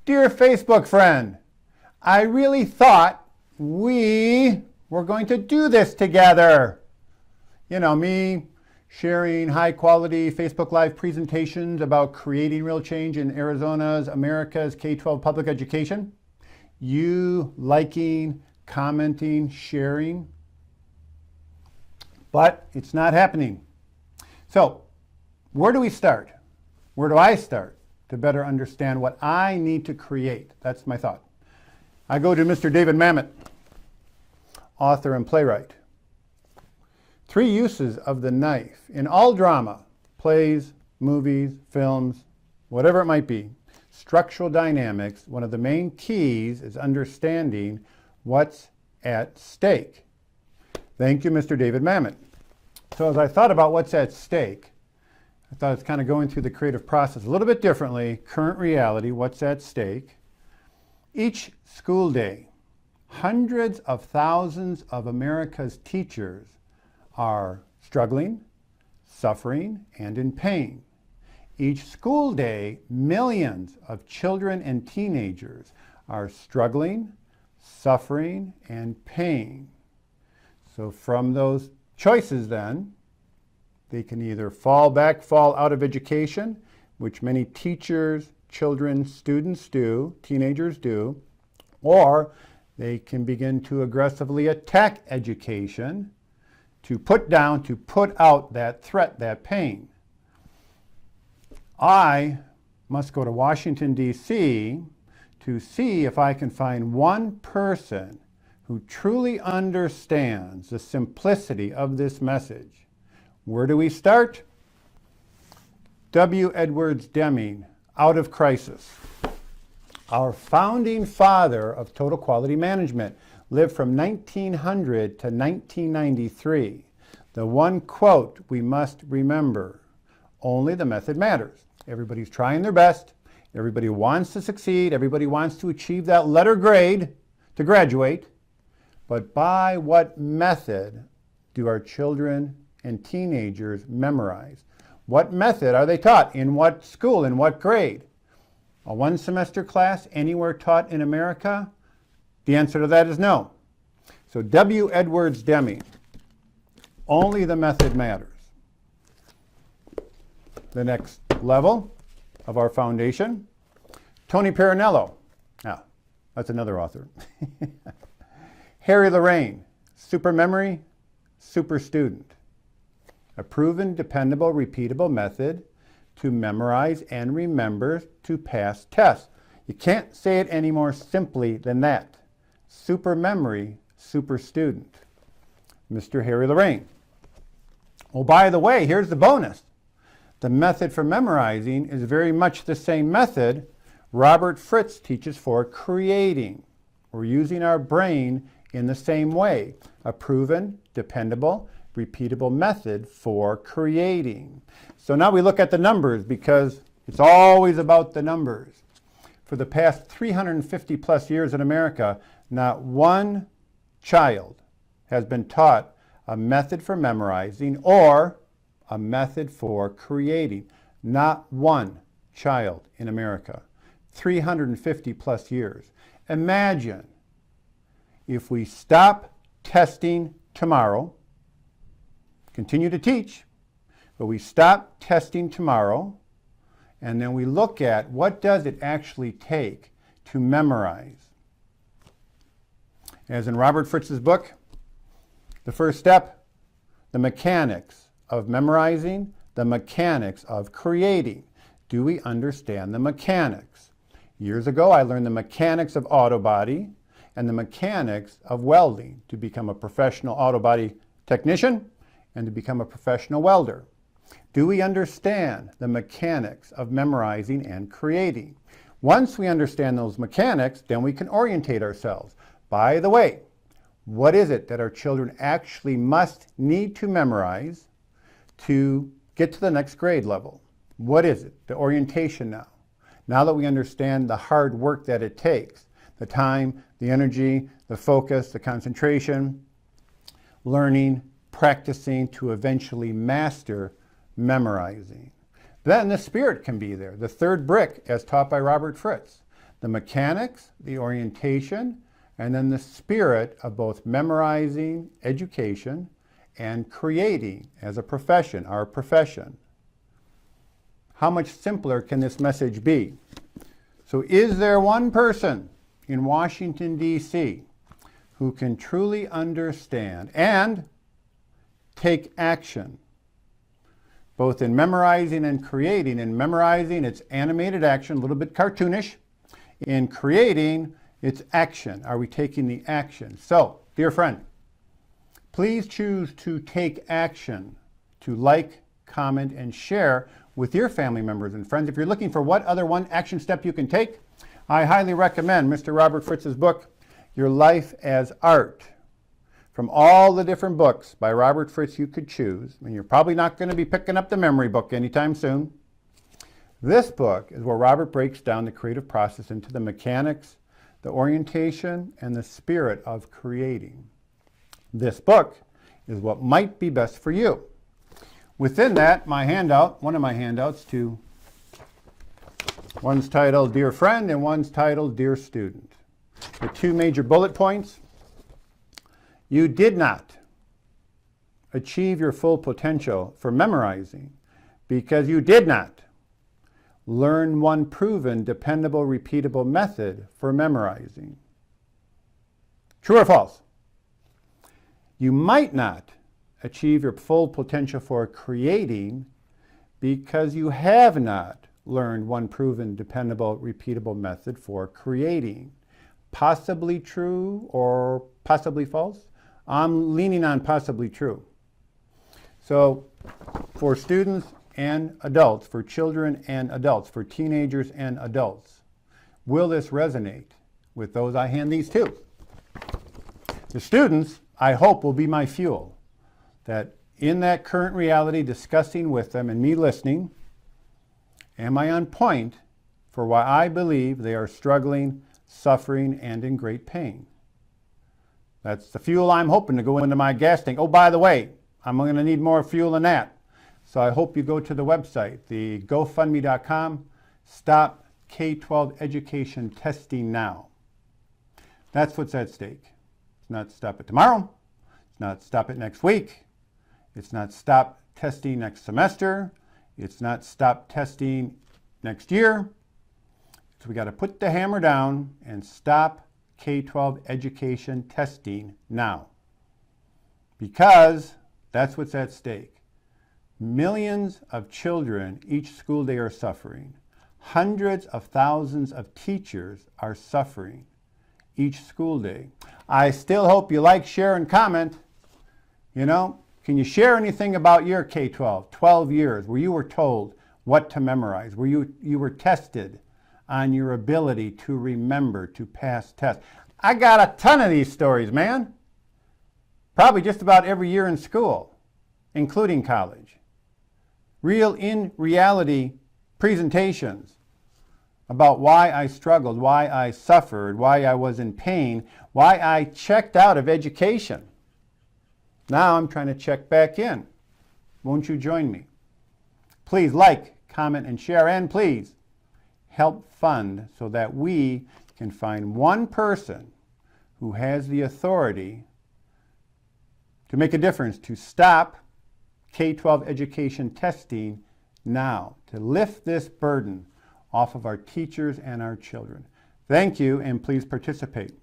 Dear Facebook friend, I really thought we were going to do this together. You know, me sharing high quality Facebook Live presentations about creating real change in America's K-12 public education. You liking, commenting, sharing. But it's not happening. So, where do we start? Where do I start to better understand what I need to create? That's my thought. I go to Mr. David Mamet, author and playwright. 3 uses of the knife in all drama, plays, movies, films, whatever it might be. Structural dynamics, one of the main keys is understanding what's at stake. Thank you, Mr. David Mamet. So as I thought about what's at stake, I thought it's kind of going through the creative process a little bit differently. Current reality, what's at stake. Each school day, hundreds of thousands of America's teachers are struggling, suffering, and in pain. Each school day, millions of children and teenagers are struggling, suffering, and pain. So from those choices then, they can either fall out of education, which many teachers, children, students do, teenagers do, or they can begin to aggressively attack education, to put down, to put out that threat, that pain. I must go to Washington, D.C. to see if I can find one person who truly understands the simplicity of this message. Where do we start? W. Edwards Deming, Out of Crisis. Our founding father of total quality management lived from 1900 to 1993. The one quote we must remember, only the method matters. Everybody's trying their best. Everybody wants to succeed. Everybody wants to achieve that letter grade to graduate. But by what method do our children and teenagers memorize? What method are they taught? In what school? In what grade? A one-semester class anywhere taught in America? The answer to that is no. So W. Edwards Deming, only the method matters. The next level of our foundation, Tony Perinello. Now, that's another author. Harry Lorraine, Super Memory, Super Student. A proven, dependable, repeatable method to memorize and remember to pass tests. You can't say it any more simply than that. Super Memory, Super Student. Mr. Harry Lorraine. Oh, by the way, here's the bonus. The method for memorizing is very much the same method Robert Fritz teaches for creating. We're using our brain in the same way. A proven, dependable, repeatable method for creating. So now we look at the numbers because it's always about the numbers. For the past 350 plus years in America, not one child has been taught a method for memorizing or a method for creating. Not one child in America. 350 plus years. Imagine if we stop testing tomorrow, continue to teach, but we stop testing tomorrow, and then we look at what does it actually take to memorize. As in Robert Fritz's book, the first step, the mechanics of memorizing, the mechanics of creating. Do we understand the mechanics? Years ago, I learned the mechanics of auto body and the mechanics of welding to become a professional auto body technician and to become a professional welder. Do we understand the mechanics of memorizing and creating? Once we understand those mechanics, then we can orientate ourselves. By the way, what is it that our children actually need to memorize to get to the next grade level? What is it? The orientation now. Now that we understand the hard work that it takes, the time, the energy, the focus, the concentration, learning, practicing to eventually master memorizing. Then the spirit can be there. The third brick, as taught by Robert Fritz. the mechanics, the orientation, and then the spirit of both memorizing, education, and creating as a profession, our profession. How much simpler can this message be? So is there one person in Washington, D.C. who can truly understand and take action, both in memorizing and creating? In memorizing, it's animated action, a little bit cartoonish. In creating, it's action. Are we taking the action? So, dear friend, please choose to take action, to like, comment, and share with your family members and friends. If you're looking for what other one action step you can take, I highly recommend Mr. Robert Fritz's book, Your Life as Art. From all the different books by Robert Fritz you could choose, and you're probably not going to be picking up the memory book anytime soon, this book is where Robert breaks down the creative process into the mechanics, the orientation, and the spirit of creating. This book is what might be best for you. Within that, my handout, one of my handouts, one's titled Dear Friend and one's titled Dear Student. The two major bullet points: you did not achieve your full potential for memorizing because you did not learn one proven, dependable, repeatable method for memorizing. True or false? You might not achieve your full potential for creating because you have not learned one proven, dependable, repeatable method for creating. Possibly true or possibly false? I'm leaning on possibly true. So for students and adults, for children and adults, for teenagers and adults, will this resonate with those I hand these to? The students, I hope, will be my fuel, that in that current reality, discussing with them and me listening, am I on point for why I believe they are struggling, suffering, and in great pain? That's the fuel I'm hoping to go into my gas tank. Oh, by the way, I'm going to need more fuel than that. So I hope you go to the website, the GoFundMe.com, Stop K-12 Education Testing Now. That's what's at stake. It's not stop it tomorrow. It's not stop it next week. It's not stop testing next semester. It's not stop testing next year. So we got to put the hammer down and stop K-12 education testing now. Because that's what's at stake. Millions of children each school day are suffering. Hundreds of thousands of teachers are suffering each school day. I still hope you like, share, and comment. You know, can you share anything about your K-12, 12 years, where you were told what to memorize, where you were tested on your ability to remember, to pass tests? I got a ton of these stories, man. Probably just about every year in school, including college. Real in reality presentations about why I struggled, why I suffered, why I was in pain, why I checked out of education. Now I'm trying to check back in. Won't you join me? Please like, comment, and share, and please help fund so that we can find one person who has the authority to make a difference, to stop K-12 education testing now, to lift this burden off of our teachers and our children. Thank you, and please participate.